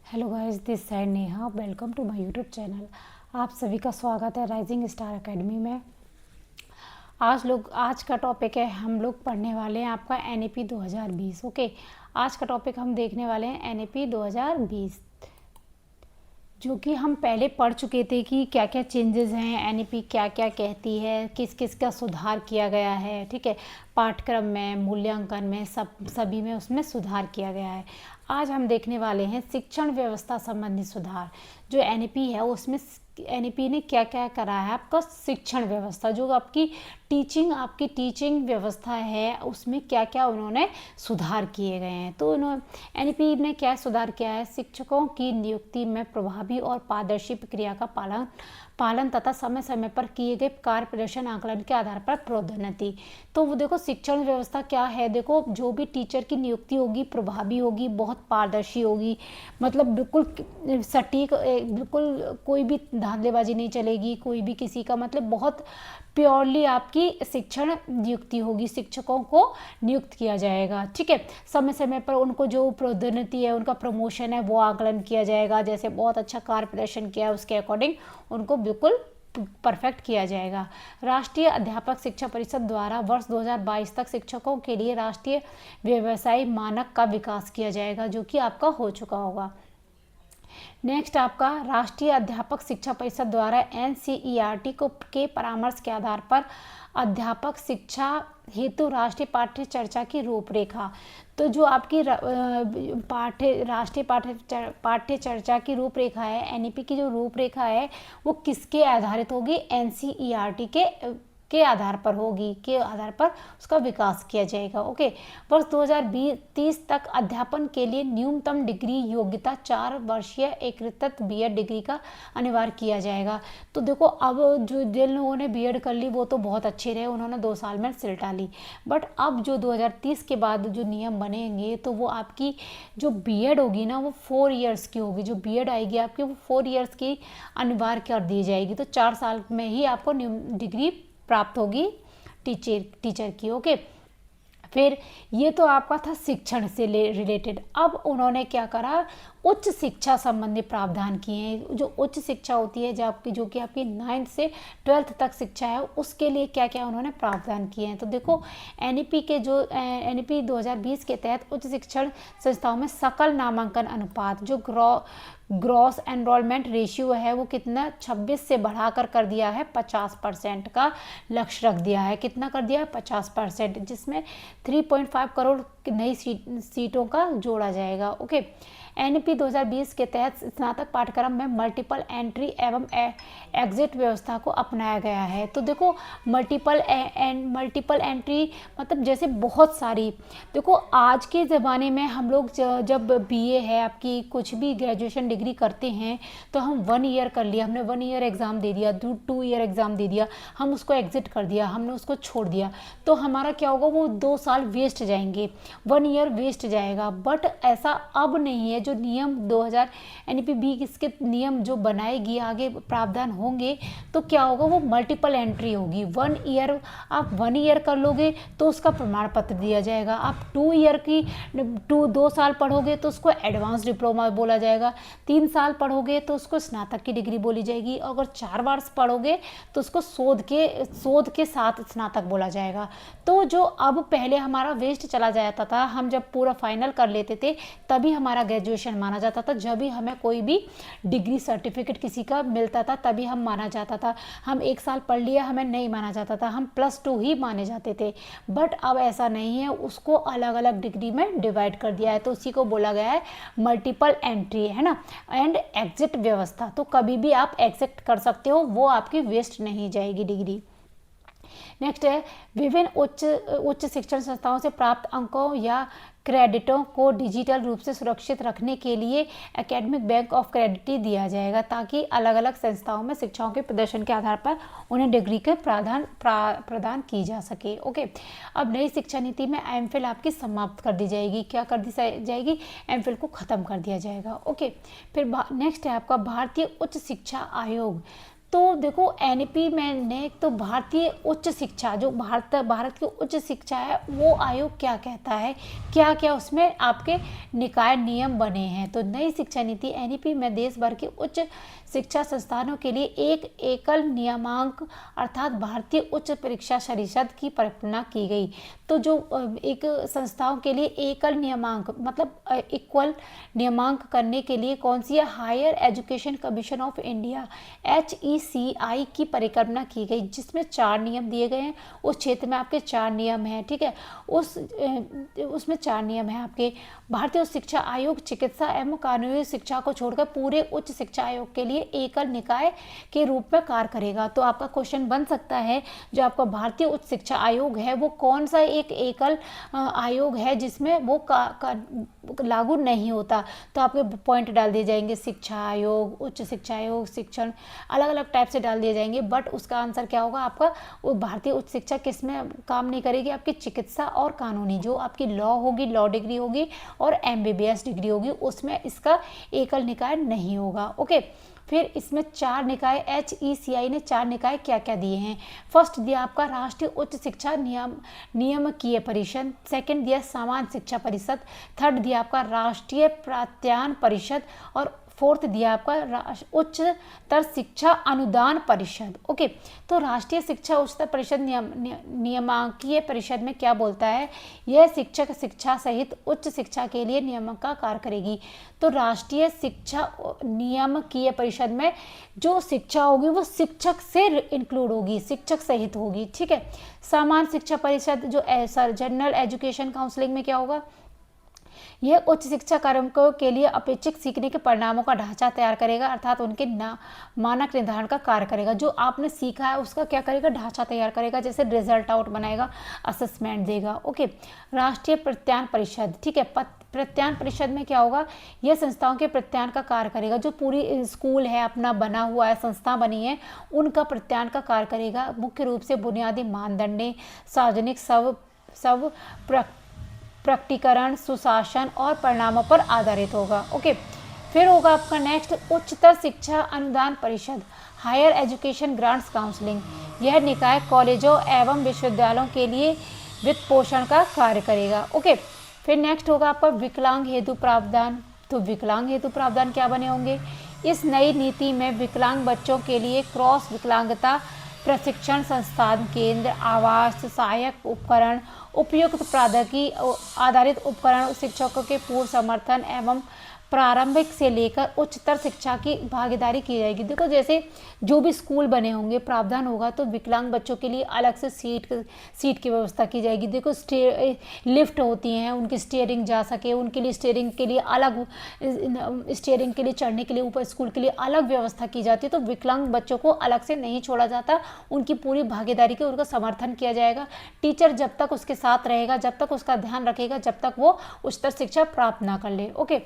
Hello guys, this side Neha. Welcome to my YouTube channel. आप सभी का स्वागत है राइजिंग स्टार एकेडमी में। आज का टॉपिक है, हम लोग पढ़ने वाले हैं आपका एनईपी 2020। ओके, आज का टॉपिक हम देखने वाले हैं एनईपी 2020, जो कि हम पहले पढ़ चुके थे कि क्या क्या चेंजेस हैं, एनईपी क्या क्या कहती है, किस किस का सुधार किया गया है। ठीक है, पाठ्यक्रम में, मूल्यांकन में, सभी में उसमें सुधार किया गया है। आज हम देखने वाले हैं शिक्षण व्यवस्था संबंधी सुधार। जो एनईपी है उसमें एनईपी ने क्या क्या करा है, आपका शिक्षण व्यवस्था, जो आपकी टीचिंग व्यवस्था है उसमें क्या क्या उन्होंने सुधार किए गए हैं। तो उन्होंने एनईपी ने क्या सुधार किया है, शिक्षकों की नियुक्ति में प्रभावी और पारदर्शी प्रक्रिया का पालन तथा समय समय पर किए गए कार्य प्रदर्शन आकलन के आधार पर प्रोन्नति। तो वो देखो, शिक्षण व्यवस्था क्या है, देखो जो भी टीचर की नियुक्ति होगी प्रभावी होगी, बहुत पारदर्शी होगी, मतलब बिल्कुल सटीक, बिल्कुल कोई भी धांधलेबाजी नहीं चलेगी, कोई भी किसी का मतलब बहुत प्योरली आपकी शिक्षण नियुक्ति होगी, शिक्षकों को नियुक्त किया जाएगा। ठीक है, समय समय पर उनको जो प्रोन्नति है, उनका प्रमोशन है, वो आकलन किया जाएगा। जैसे बहुत अच्छा कार्य प्रदर्शन किया उसके अकॉर्डिंग उनको बिल्कुल परफेक्ट किया जाएगा। राष्ट्रीय अध्यापक शिक्षा परिषद द्वारा वर्ष 2022 तक शिक्षकों के लिए राष्ट्रीय व्यवसाय मानक का विकास किया जाएगा, जो कि आपका हो चुका होगा। नेक्स्ट आपका राष्ट्रीय अध्यापक शिक्षा परिषद द्वारा एनसीईआरटी के परामर्श के आधार पर अध्यापक शिक्षा हेतु राष्ट्रीय पाठ्य चर्चा की रूपरेखा। तो जो आपकी राष्ट्रीय पाठ्य चर्चा की रूपरेखा है, एनईपी की जो रूपरेखा है वो किसके आधारित होगी, एनसीईआरटी के आधार पर होगी, के आधार पर उसका विकास किया जाएगा। ओके, वर्ष 2030 तक अध्यापन के लिए न्यूनतम डिग्री योग्यता 4 वर्षीय एकीकृत बीएड डिग्री का अनिवार्य किया जाएगा। तो देखो, अब जो जिन लोगों ने बीएड कर ली वो तो बहुत अच्छे रहे, उन्होंने 2 साल में सिलटा ली। बट अब जो 2030 के बाद जो नियम बनेंगे तो वो आपकी जो बीएड होगी ना वो 4 ईयर्स की होगी। जो बीएड आएगी आपकी वो 4 ईयर्स की अनिवार्य कर दी जाएगी। तो 4 साल में ही आपको डिग्री प्राप्त होगी टीचर की। ओके, फिर ये तो आपका था शिक्षण से रिलेटेड। अब उन्होंने क्या करा, उच्च शिक्षा संबंधी प्रावधान किए हैं। जो उच्च शिक्षा होती है, जो कि आपकी 9th से 12th तक शिक्षा है, उसके लिए क्या क्या उन्होंने प्रावधान किए हैं। तो देखो, एनईपी 2020 के तहत उच्च शिक्षण संस्थाओं में सकल नामांकन अनुपात, जो ग्रॉस एनरोलमेंट रेशियो है, वो कितना 26 से बढ़ाकर कर दिया है 50% का लक्ष्य रख दिया है। कितना कर दिया है, 50%, जिसमें 3.5 करोड़ नई सीटों का जोड़ा जाएगा। ओके, एनईपी 2020 के तहत स्नातक पाठ्यक्रम में मल्टीपल एंट्री एवं एग्जिट व्यवस्था को अपनाया गया है। तो देखो, मल्टीपल एंट्री मतलब जैसे बहुत सारी, देखो आज के ज़माने में हम लोग जब बीए है आपकी, कुछ भी ग्रेजुएशन डिग्री करते हैं तो हम 1 ईयर कर लिया, हमने 1 ईयर एग्ज़ाम दे दिया, 2 ईयर एग्ज़ाम दे दिया, हम उसको एग्जिट कर दिया, हमने उसको छोड़ दिया, तो हमारा क्या होगा, वो 2 साल वेस्ट जाएंगे, 1 ईयर वेस्ट जाएगा। बट ऐसा अब नहीं है। जो नियम 2000 एनईपी 20 के नियम जो बनाएगी, आगे प्रावधान होंगे, तो क्या होगा, वो मल्टीपल एंट्री होगी। 1 ईयर, आप 1 ईयर कर लोगे तो उसका प्रमाण पत्र दिया जाएगा। आप 2 साल पढ़ोगे तो उसको एडवांस डिप्लोमा बोला जाएगा। 3 साल पढ़ोगे तो उसको स्नातक की डिग्री बोली जाएगी। अगर 4 वर्ष पढ़ोगे तो उसको शोध के साथ स्नातक बोला जाएगा। तो जो अब पहले हमारा वेस्ट चला जाता था, हम जब पूरा फाइनल कर लेते थे तभी हमारा ग्रेजुएशन माना जाता था। जब भी हमें कोई भी डिग्री सर्टिफिकेट किसी का मिलता था तभी हम माना जाता था। हम 1 साल पढ़ लिया, हमें नहीं माना जाता था, हम +2 ही माने जाते थे। बट अब ऐसा नहीं है, उसको अलग अलग डिग्री में डिवाइड कर दिया है। तो उसी को बोला गया है मल्टीपल एंट्री, है ना, एंड एग्जिट व्यवस्था। तो कभी भी आप एग्जिट कर सकते हो, वो आपकी वेस्ट नहीं जाएगी डिग्री। नेक्स्ट है, विभिन्न उच्च शिक्षण संस्थाओं से प्राप्त अंकों या क्रेडिटों को डिजिटल रूप से सुरक्षित रखने के लिए एकेडमिक बैंक ऑफ क्रेडिट दिया जाएगा, ताकि अलग अलग संस्थाओं में शिक्षाओं के प्रदर्शन के आधार पर उन्हें डिग्री के प्रदान की जा सके। ओके, अब नई शिक्षा नीति में एमफिल आपकी समाप्त कर दी जाएगी। क्या कर दी जाएगी, एमफिल को ख़त्म कर दिया जाएगा। ओके, फिर नेक्स्ट है आपका भारतीय उच्च शिक्षा आयोग। तो देखो एनईपी में ने तो भारतीय उच्च शिक्षा, जो भारत की उच्च शिक्षा है वो आयोग क्या कहता है, क्या क्या उसमें आपके निकाय नियम बने हैं। तो नई शिक्षा नीति एनईपी में देश भर के उच्च शिक्षा संस्थानों के लिए एक एकल नियमांक अर्थात भारतीय उच्च परीक्षा परिषद की कल्पना की गई। तो जो एक संस्थाओं के लिए एकल नियमांक मतलब इक्वल नियमांक करने के लिए कौन सी है, higher education commission of India HECI की परिकल्पना की गई, जिसमें 4 नियम दिए गए हैं। उस क्षेत्र में आपके 4 नियम हैं, ठीक है। उसमें 4 नियम हैं आपके। भारतीय उच्च शिक्षा आयोग चिकित्सा एवं कानूनी शिक्षा को छोड़कर पूरे उच्च शिक्षा आयोग के लिए एकल निकाय के रूप में कार्य करेगा। तो आपका क्वेश्चन बन सकता है जो आपका भारतीय उच्च शिक्षा आयोग है वो कौन सा एक एकल आयोग है जिसमें वो लागू नहीं होता। तो आपके पॉइंट डाल दिए जाएंगे, शिक्षा आयोग, उच्च शिक्षा आयोग, शिक्षण, अलग अलग टाइप से डाल दिए जाएंगे। बट उसका आंसर क्या होगा आपका, वो भारतीय उच्च शिक्षा किस में काम नहीं करेगी, आपकी चिकित्सा और कानूनी, जो आपकी लॉ होगी, लॉ डिग्री होगी और MBBS डिग्री होगी, उसमें इसका एकल निकाय नहीं होगा। ओके, फिर इसमें 4 निकाय HECI ने 4 निकाय क्या क्या दिए हैं। फर्स्ट दिया आपका राष्ट्रीय उच्च शिक्षा नियामकीय परिषद, सेकंड दिया सामान्य शिक्षा परिषद, थर्ड दिया आपका राष्ट्रीय प्राध्यान परिषद और फोर्थ दिया आपका उच्चतर शिक्षा अनुदान परिषद। ओके, तो राष्ट्रीय शिक्षा उच्चतर परिषद नियामकीय परिषद में क्या बोलता है, यह शिक्षक शिक्षा सहित उच्च शिक्षा के लिए नियमों का कार्य करेगी। तो राष्ट्रीय शिक्षा नियामकीय परिषद में जो शिक्षा होगी वो शिक्षक से इंक्लूड होगी, शिक्षक सहित होगी, ठीक है। सामान्य शिक्षा परिषद जो जनरल एजुकेशन काउंसिलिंग में क्या होगा, यह उच्च शिक्षा कार्यक्रमों के लिए अपेक्षित सीखने के परिणामों का ढांचा तैयार करेगा अर्थात उनके मानक निर्धारण का कार्य करेगा। जो आपने सीखा है उसका क्या करेगा, ढांचा तैयार करेगा, जैसे रिजल्ट आउट बनाएगा, असेसमेंट देगा। ओके, राष्ट्रीय प्रत्यान परिषद, ठीक है। प्रत्यान परिषद में क्या होगा, यह संस्थाओं के प्रत्यान का कार्य करेगा। जो पूरी स्कूल है अपना बना हुआ है, संस्था बनी है, उनका प्रत्यान का कार्य करेगा। मुख्य रूप से बुनियादी मानदंड, सार्वजनिक सब प्रकटीकरण, सुशासन और परिणामों पर आधारित होगा। ओके, फिर होगा आपका नेक्स्ट उच्चतर शिक्षा अनुदान परिषद, हायर एजुकेशन ग्रांट्स काउंसिलिंग। यह निकाय कॉलेजों एवं विश्वविद्यालयों के लिए वित्त पोषण का कार्य करेगा। ओके, फिर नेक्स्ट होगा आपका विकलांग हेतु प्रावधान। तो विकलांग हेतु प्रावधान क्या बने होंगे, इस नई नीति में विकलांग बच्चों के लिए क्रॉस विकलांगता प्रशिक्षण संस्थान, केंद्र, आवास, सहायक उपकरण, उपयुक्त प्रौद्योगिकी आधारित उपकरण, शिक्षकों के पूर्ण समर्थन एवं प्रारंभिक से लेकर उच्चतर शिक्षा की भागीदारी की जाएगी। देखो जैसे जो भी स्कूल बने होंगे प्रावधान होगा तो विकलांग बच्चों के लिए अलग से सीट की व्यवस्था की जाएगी। देखो लिफ्ट होती हैं, उनकी स्टीयरिंग जा सके, उनके लिए स्टीयरिंग के लिए अलग, स्टीयरिंग के लिए चढ़ने के लिए ऊपर स्कूल के लिए अलग व्यवस्था की जाती है। तो विकलांग बच्चों को अलग से नहीं छोड़ा जाता, उनकी पूरी भागीदारी के उनका समर्थन किया जाएगा। टीचर जब तक उसके साथ रहेगा, जब तक उसका ध्यान रखेगा, जब तक वो उच्चतर शिक्षा प्राप्त ना कर ले। ओके,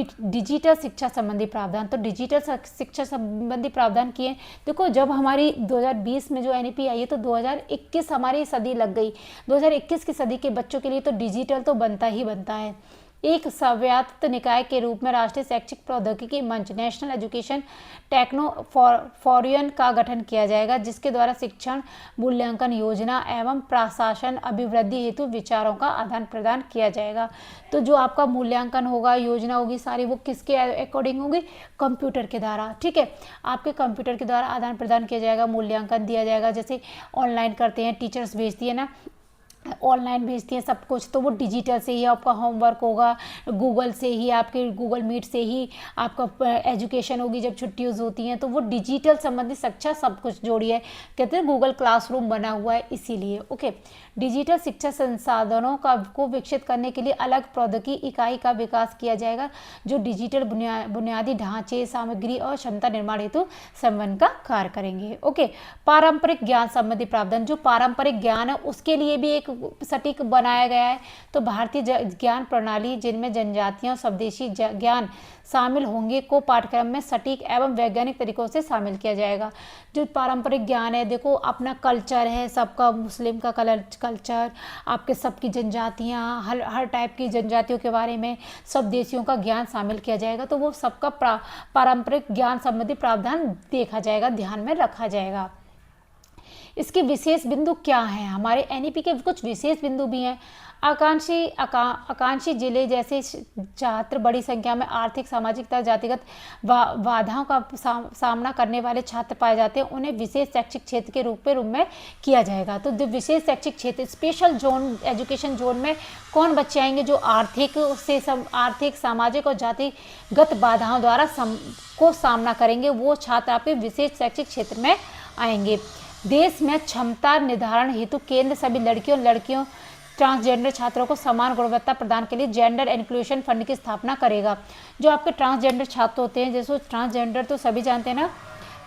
डिजिटल शिक्षा संबंधी प्रावधान। तो डिजिटल शिक्षा संबंधी प्रावधान किए। देखो जब हमारी 2020 में जो एनईपी आई है तो 2021 हमारी सदी लग गई, 2021 की सदी के बच्चों के लिए तो डिजिटल तो बनता ही बनता है। एक स्वायत्त निकाय के रूप में राष्ट्रीय शैक्षिक प्रौद्योगिकी मंच नेशनल एजुकेशन टेक्नोफोरियन का गठन किया जाएगा, जिसके द्वारा शिक्षण मूल्यांकन योजना एवं प्रशासन अभिवृद्धि हेतु विचारों का आदान प्रदान किया जाएगा। तो जो आपका मूल्यांकन होगा, योजना होगी, सारी वो किसके अकॉर्डिंग होगी, कंप्यूटर के द्वारा, ठीक है। आपके कंप्यूटर के द्वारा आदान प्रदान किया जाएगा, मूल्यांकन दिया जाएगा। जैसे ऑनलाइन करते हैं, टीचर्स भेजती है ना, ऑनलाइन भेजती हैं सब कुछ, तो वो डिजिटल से ही आपका होमवर्क होगा, गूगल से ही, आपके गूगल मीट से ही आपका एजुकेशन होगी। जब छुट्टियाँ होती हैं तो वो डिजिटल संबंधित शिक्षा सब कुछ जोड़ी है, कहते हैं गूगल क्लासरूम बना हुआ है इसीलिए। ओके, डिजिटल शिक्षा संसाधनों को विकसित करने के लिए अलग प्रौद्योगिकी इकाई का विकास किया जाएगा, जो डिजिटल बुनियादी ढांचे, सामग्री और क्षमता निर्माण हेतु समन्वय का कार्य करेंगे। ओके, पारंपरिक ज्ञान संबंधी प्रावधान। जो पारंपरिक ज्ञान है उसके लिए भी एक सटीक बनाया गया है। तो भारतीय ज्ञान प्रणाली जिनमें जनजातियों स्वदेशी ज्ञान शामिल होंगे को पाठ्यक्रम में सटीक एवं वैज्ञानिक तरीकों से शामिल किया जाएगा। जो पारंपरिक ज्ञान है, देखो अपना कल्चर है सबका, मुस्लिम का कल्चर, आपके सबकी जनजातियाँ, हर टाइप की जनजातियों के बारे में स्वदेशियों का ज्ञान शामिल किया जाएगा। तो वो सबका पारंपरिक ज्ञान संबंधी प्रावधान देखा जाएगा, ध्यान में रखा जाएगा। इसके विशेष बिंदु क्या हैं? हमारे एनईपी के कुछ विशेष बिंदु भी हैं। आकांक्षी जिले जैसे छात्र बड़ी संख्या में आर्थिक सामाजिक तथा जातिगत बाधाओं का सामना करने वाले छात्र पाए जाते हैं, उन्हें विशेष शैक्षिक क्षेत्र के रूप में किया जाएगा। तो जो विशेष शैक्षिक क्षेत्र, स्पेशल जोन, एजुकेशन जोन में कौन बच्चे आएंगे? जो आर्थिक सामाजिक और जातिगत बाधाओं द्वारा को सामना करेंगे, वो छात्र आपके विशेष शैक्षिक क्षेत्र में आएंगे। देश में क्षमता निर्धारण हेतु केंद्र सभी लड़कियों ट्रांसजेंडर छात्रों को समान गुणवत्ता प्रदान के लिए जेंडर इंक्लूजन फंड की स्थापना करेगा। जो आपके ट्रांसजेंडर छात्र होते हैं, जैसे ट्रांसजेंडर तो सभी जानते हैं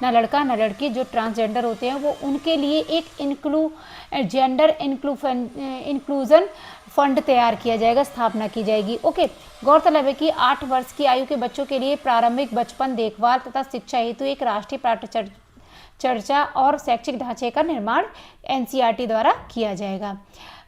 ना लड़का ना लड़की, जो ट्रांसजेंडर होते हैं वो उनके लिए एक जेंडर इंक्लूजन फंड तैयार किया जाएगा, स्थापना की जाएगी। ओके, गौरतलब है कि 8 वर्ष की आयु के बच्चों के लिए प्रारंभिक बचपन देखभाल तथा शिक्षा हेतु एक राष्ट्रीय पाठ्य चर्चा और शैक्षिक ढांचे का निर्माण एनसीईआरटी द्वारा किया जाएगा।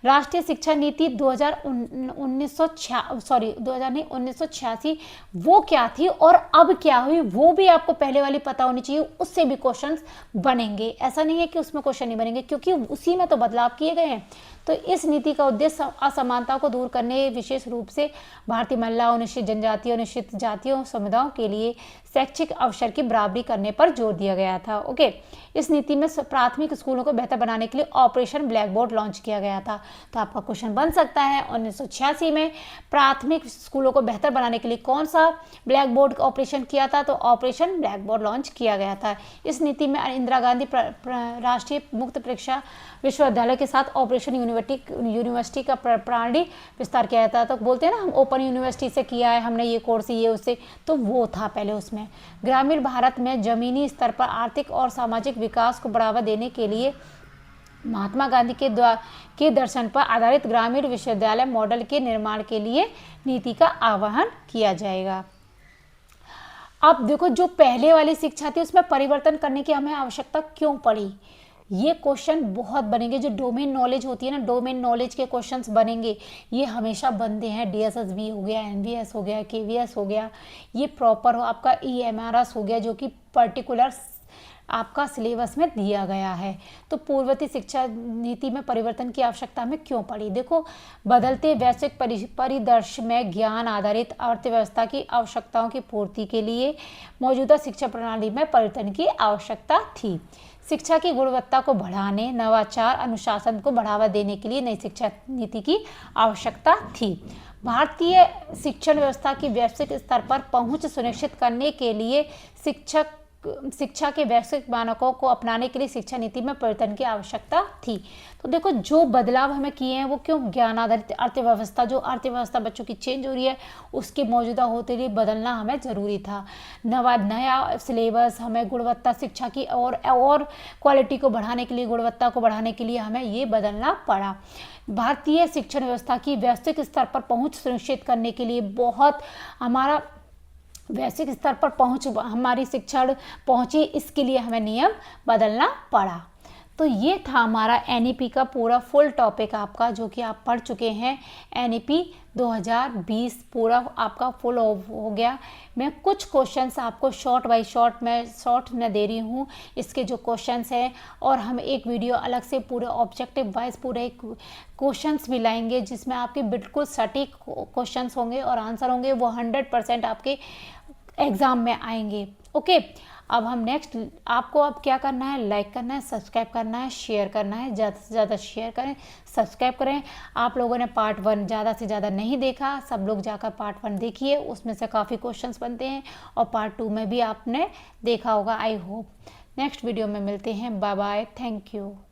राष्ट्रीय शिक्षा नीति 1986 वो क्या थी और अब क्या हुई, वो भी आपको पहले वाली पता होनी चाहिए। उससे भी क्वेश्चंस बनेंगे, ऐसा नहीं है कि उसमें क्वेश्चन नहीं बनेंगे, क्योंकि उसी में तो बदलाव किए गए हैं। तो इस नीति का उद्देश्य असमानताओं को दूर करने, विशेष रूप से भारतीय महिलाओं, अनुसूचित जनजातियों, अनुसूचित जातियों समुदायों के लिए शैक्षिक अवसर की बराबरी करने पर जोर दिया गया था। ओके, इस नीति में प्राथमिक स्कूलों को बेहतर बनाने के लिए ऑपरेशन ब्लैक बोर्ड लॉन्च किया गया था। तो आपका क्वेश्चन बन सकता है 1986 में प्राथमिक स्कूलों को बेहतर बनाने के लिए कौन सा ब्लैक बोर्ड ऑपरेशन किया था? तो ऑपरेशन ब्लैक बोर्ड लॉन्च किया गया था। इस नीति में इंदिरा गांधी राष्ट्रीय मुक्त परीक्षा विश्वविद्यालय के साथ ऑपरेशन यूनिवर्सिटी का प्रणाली विस्तार किया जाता है। तो बोलते हैं ना हम ओपन यूनिवर्सिटी से किया है हमने ये कोर्स, ये उससे, तो वो था पहले उसमें। ग्रामीण भारत में जमीनी स्तर पर आर्थिक और सामाजिक विकास को बढ़ावा देने के लिए महात्मा गांधी के दर्शन पर आधारित ग्रामीण विश्वविद्यालय मॉडल के निर्माण के लिए नीति का आह्वान किया जाएगा। अब देखो, जो पहले वाली शिक्षा थी उसमें परिवर्तन करने की हमें आवश्यकता क्यों पड़ी? ये क्वेश्चन बहुत बनेंगे। जो डोमेन नॉलेज होती है ना, डोमेन नॉलेज के क्वेश्चंस बनेंगे, ये हमेशा बनते हैं। डीएसएसबी हो गया, एनवीएस हो गया, केवीएस हो गया, ये प्रॉपर हो आपका ईएमआरएस हो गया, जो कि पर्टिकुलर आपका सिलेबस में दिया गया है। तो पूर्ववर्ती शिक्षा नीति में परिवर्तन की आवश्यकता हमें क्यों पड़ी? देखो, बदलते वैश्विक परिदृश्य में ज्ञान आधारित अर्थव्यवस्था की आवश्यकताओं की पूर्ति के लिए मौजूदा शिक्षा प्रणाली में परिवर्तन की आवश्यकता थी। शिक्षा की गुणवत्ता को बढ़ाने, नवाचार, अनुशासन को बढ़ावा देने के लिए नई शिक्षा नीति की आवश्यकता थी। भारतीय शिक्षण व्यवस्था की वैश्विक स्तर पर पहुंच सुनिश्चित करने के लिए शिक्षा के वैश्विक मानकों को अपनाने के लिए शिक्षा नीति में परिवर्तन की आवश्यकता थी। तो देखो, जो बदलाव हमें किए हैं वो क्यों? ज्ञान आधारित अर्थव्यवस्था, जो अर्थव्यवस्था बच्चों की चेंज हो रही है, उसके मौजूदा होते हुए बदलना हमें ज़रूरी था। नया सिलेबस, हमें गुणवत्ता शिक्षा की और क्वालिटी को बढ़ाने के लिए, गुणवत्ता को बढ़ाने के लिए हमें ये बदलना पड़ा। भारतीय शिक्षण व्यवस्था की वैश्विक स्तर पर पहुँच सुनिश्चित करने के लिए हमारा वैश्विक स्तर पर हमारी शिक्षण पहुंची, इसके लिए हमें नियम बदलना पड़ा। तो ये था हमारा एनईपी का पूरा फुल टॉपिक आपका, जो कि आप पढ़ चुके हैं। एनईपी 2020 पूरा आपका फुल हो गया। मैं कुछ क्वेश्चंस आपको शॉर्ट बाय शॉर्ट में दे रही हूँ, इसके जो क्वेश्चंस हैं, और हम एक वीडियो अलग से पूरे ऑब्जेक्टिव वाइज पूरे क्वेश्चंस भी लाएंगे, जिसमें आपके बिल्कुल सटीक क्वेश्चंस होंगे और आंसर होंगे, वो 100% आपके एग्ज़ाम में आएंगे। ओके, अब हम नेक्स्ट, आपको अब क्या करना है? लाइक करना है, सब्सक्राइब करना है, शेयर करना है, ज़्यादा से ज़्यादा शेयर करें, सब्सक्राइब करें। आप लोगों ने पार्ट 1 ज़्यादा से ज़्यादा नहीं देखा, सब लोग जाकर पार्ट 1 देखिए, उसमें से काफ़ी क्वेश्चंस बनते हैं, और पार्ट 2 में भी आपने देखा होगा, आई होप। नेक्स्ट वीडियो में मिलते हैं, बाय बाय, थैंक यू।